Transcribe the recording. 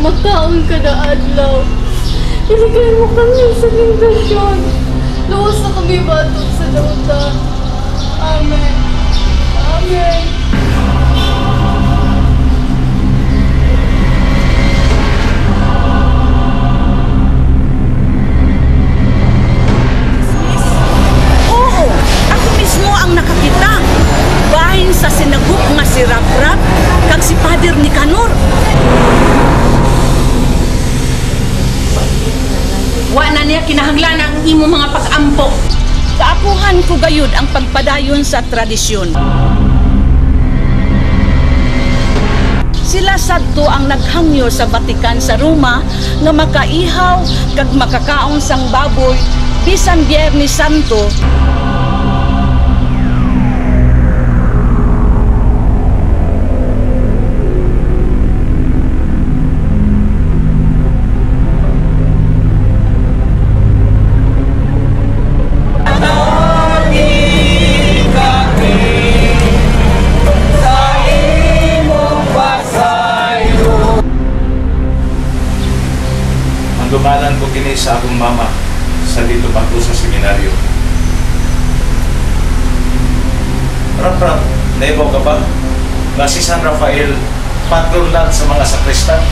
makaon kada adlaw. Iligay mo kami sa intasyon. Luwas na kami batok sa dauta. Amen. Amen. Oo, ako mismo ang nakakita. Bahin sa sinagop nga si Rap-Rap kag si Father Nicanor. Wa na niya kinahanglan ang imo mga pag-ampo. Kaapuhan ko gayud ang pagpadayon sa tradisyon. Sila sadto ang naghangyo sa Batikan sa Roma nga makaihaw kag makakaon sang baboy bisan Biyernes Santo. Dumanan ko kini sa akong mama sa dito pa ko sa seminaryo. Rap-Rap, naibaw ka ba? Na si San Rafael, patron lang sa mga sakristan.